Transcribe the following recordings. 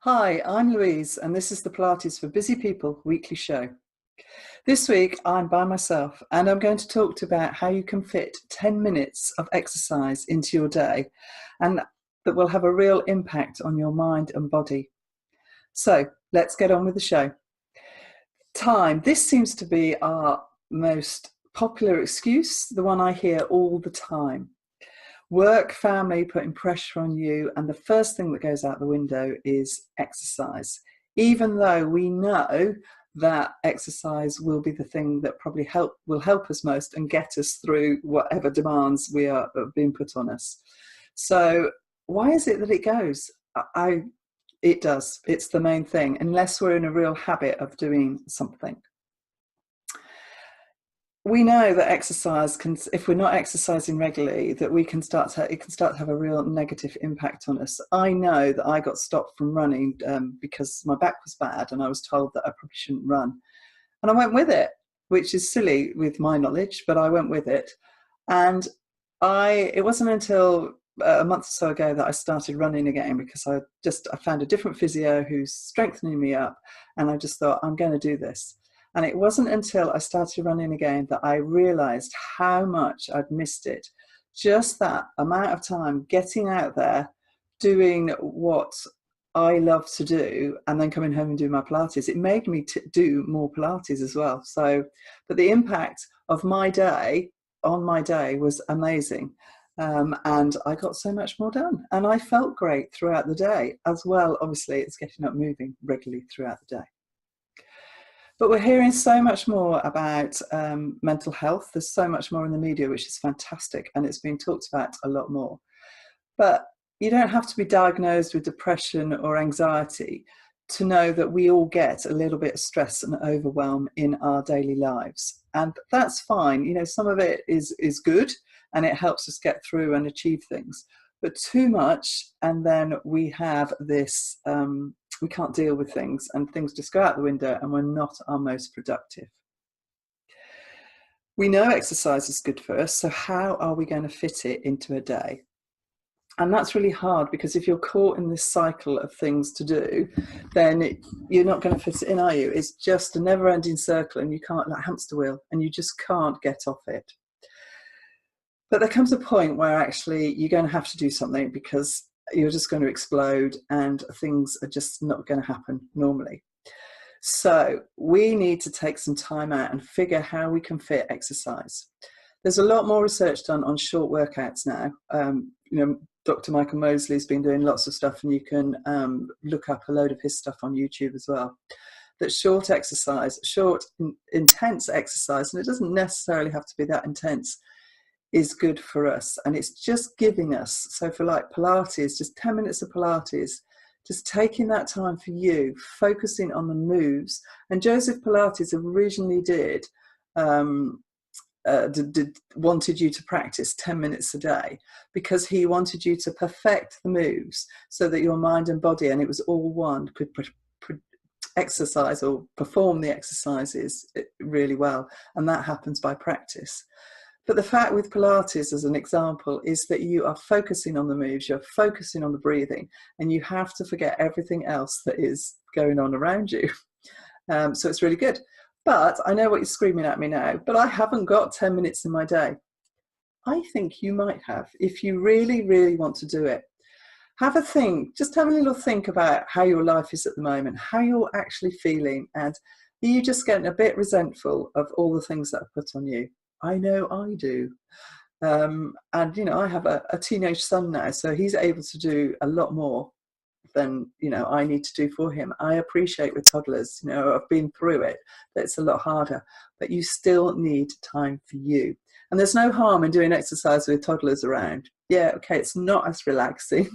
Hi, I'm Louise, and this is the Pilates for Busy People weekly show. This week, I'm by myself, and I'm going to talk about how you can fit 10 minutes of exercise into your day, and that will have a real impact on your mind and body. So, let's get on with the show. Time. This seems to be our most popular excuse, the one I hear all the time. Work, family putting pressure on you, and the first thing that goes out the window is exercise. Even though we know that exercise will be the thing that probably will help us most and get us through whatever demands are being put on us. So why is it that it goes? It does. It's the main thing, unless we're in a real habit of doing something. We know that exercise can, if we're not exercising regularly, that it can start to have a real negative impact on us. I know that I got stopped from running because my back was bad and I was told that I probably shouldn't run. And I went with it, which is silly with my knowledge, but I went with it. And it wasn't until a month or so ago that I started running again, because I found a different physio who's strengthening me up, and I just thought, I'm going to do this. And it wasn't until I started running again that I realized how much I'd missed it. Just that amount of time getting out there, doing what I love to do, and then coming home and doing my Pilates. It made me do more Pilates as well. But the impact of my day on my day was amazing. And I got so much more done. And I felt great throughout the day as well. Obviously, it's getting up moving regularly throughout the day. But we're hearing so much more about mental health. There's so much more in the media, which is fantastic, and it's being talked about a lot more. But you don't have to be diagnosed with depression or anxiety to know that we all get a little bit of stress and overwhelm in our daily lives. And that's fine. You know, some of it is good, and it helps us get through and achieve things. But too much, and then we have this... we can't deal with things, and things just go out the window, and we're not our most productive. We know exercise is good for us, so how are we going to fit it into a day? And that's really hard, because if you're caught in this cycle of things to do, then you're not going to fit it in, are you? It's just a never-ending circle, and you can't, like hamster wheel, and you just can't get off it. But there comes a point where actually you're going to have to do something, because you're just going to explode and things are just not going to happen normally. So we need to take some time out and figure how we can fit exercise. There's a lot more research done on short workouts now. Dr. Michael Mosley's been doing lots of stuff, and you can look up a load of his stuff on YouTube as well. That short exercise, intense exercise, and it doesn't necessarily have to be that intense, is good for us. And it's just giving us, so for like Pilates, just 10 minutes of Pilates, just taking that time for you, focusing on the moves. And Joseph Pilates originally wanted you to practice 10 minutes a day, because he wanted you to perfect the moves so that your mind and body, and it was all one, could exercise or perform the exercises really well. And that happens by practice. But the fact with Pilates, as an example, is that you are focusing on the moves, you're focusing on the breathing, and you have to forget everything else that is going on around you. So it's really good. But I know what you're screaming at me now, but I haven't got 10 minutes in my day. I think you might have, if you really, really want to do it. Have a think, just have a little think about how your life is at the moment, how you're actually feeling, and are you just getting a bit resentful of all the things that are put on you? I know I do. And, I have a teenage son now, so he's able to do a lot more than, I need to do for him. I appreciate with toddlers, I've been through it, that it's a lot harder, but you still need time for you. And there's no harm in doing exercise with toddlers around. Yeah, okay, it's not as relaxing.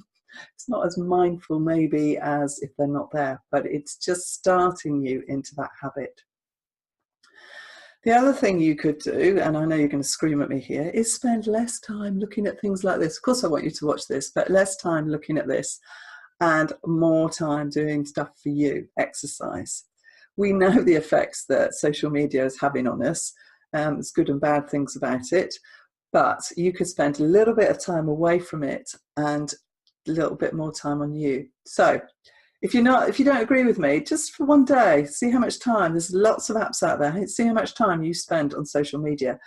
It's not as mindful maybe as if they're not there, but it's just starting you into that habit. The other thing you could do, and I know you're going to scream at me here, is spend less time looking at things like this. Of course I want you to watch this, but less time looking at this and more time doing stuff for you, exercise. We know the effects that social media is having on us. There's good and bad things about it, but you could spend a little bit of time away from it and a little bit more time on you. So If you don't agree with me, just for one day, see how much time. There's lots of apps out there. See how much time you spend on social media.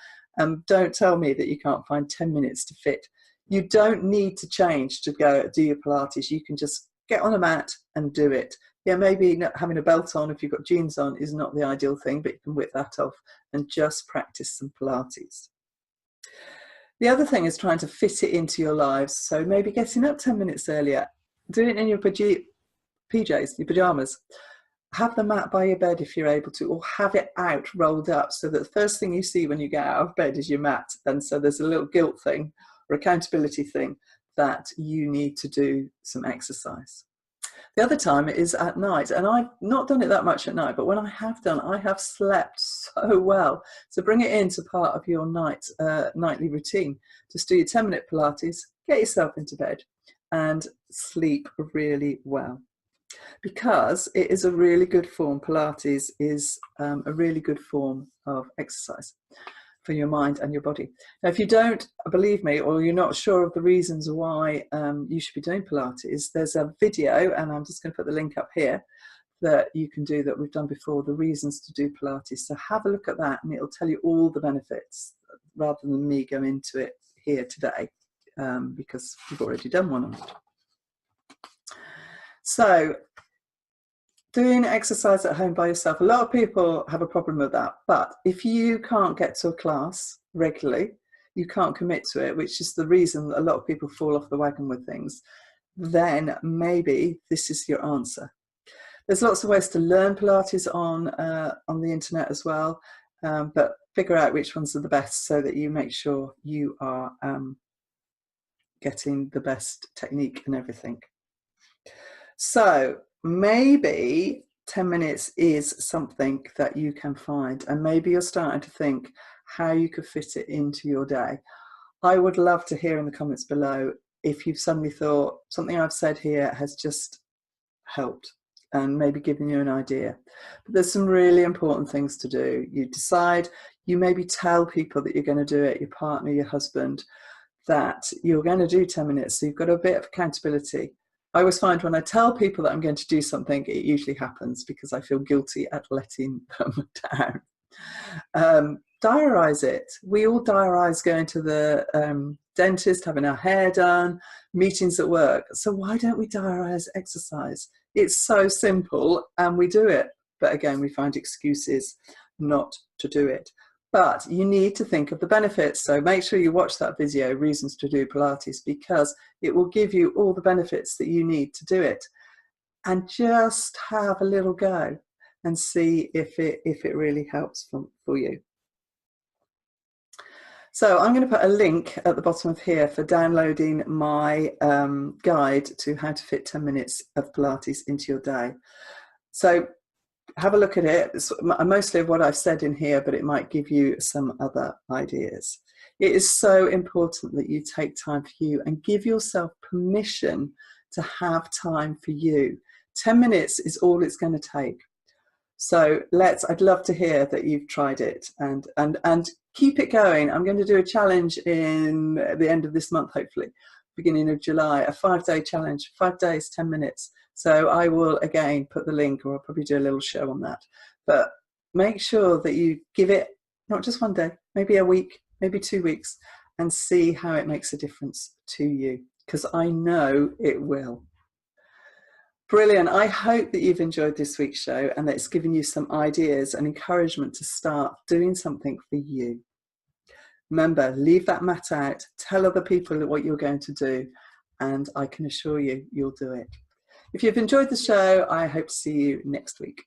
Don't tell me that you can't find 10 minutes to fit. You don't need to change to go do your Pilates. You can just get on a mat and do it. Yeah, maybe not having a belt on if you've got jeans on is not the ideal thing, but you can whip that off and just practice some Pilates. The other thing is trying to fit it into your lives. So maybe getting up 10 minutes earlier, doing it in your PJs, your pajamas. Have the mat by your bed if you're able to, or have it out rolled up so that the first thing you see when you get out of bed is your mat. And so there's a little guilt thing or accountability thing that you need to do some exercise. The other time is at night, and I've not done it that much at night, but when I have done, I have slept so well. So bring it into part of your nightly routine. Just do your 10-minute Pilates, get yourself into bed and sleep really well. Because it is a really good form, Pilates is a really good form of exercise for your mind and your body. Now, if you don't believe me or you're not sure of the reasons why you should be doing Pilates, there's a video, and I'm just going to put the link up here, that you can do that we've done before, the reasons to do Pilates. So have a look at that and it'll tell you all the benefits rather than me go into it here today because we've already done one on it. So doing exercise at home by yourself, a lot of people have a problem with that. But if you can't get to a class regularly, you can't commit to it, which is the reason that a lot of people fall off the wagon with things, then maybe this is your answer. There's lots of ways to learn Pilates on the internet as well, but figure out which ones are the best so that you make sure you are getting the best technique and everything. So maybe 10 minutes is something that you can find, and maybe you're starting to think how you could fit it into your day. I would love to hear in the comments below if you've suddenly thought something I've said here has just helped and maybe given you an idea. But there's some really important things to do. You decide, you maybe tell people that you're going to do it, your partner, your husband, that you're going to do 10 minutes. So you've got a bit of accountability. I always find when I tell people that I'm going to do something, it usually happens because I feel guilty at letting them down. Diarise it. We all diarise going to the dentist, having our hair done, meetings at work. So why don't we diarise exercise? It's so simple and we do it. But again, we find excuses not to do it. But you need to think of the benefits. So make sure you watch that video, Reasons to Do Pilates, because it will give you all the benefits that you need to do it. And just have a little go and see if it really helps for you. So I'm going to put a link at the bottom of here for downloading my guide to how to fit 10 minutes of Pilates into your day. So have a look at it. It's mostly of what I've said in here, but it might give you some other ideas. It is so important that you take time for you and give yourself permission to have time for you. 10 minutes is all it's going to take. So I'd love to hear that you've tried it and keep it going. I'm going to do a challenge in the end of this month, hopefully, beginning of July, a 5-day challenge, 5 days, 10 minutes. So I will again put the link, or I'll probably do a little show on that. But make sure that you give it not just one day, maybe a week, maybe 2 weeks, and see how it makes a difference to you, because I know it will. Brilliant. I hope that you've enjoyed this week's show and that it's given you some ideas and encouragement to start doing something for you. Remember, leave that mat out, tell other people what you're going to do, and I can assure you, you'll do it. If you've enjoyed the show, I hope to see you next week.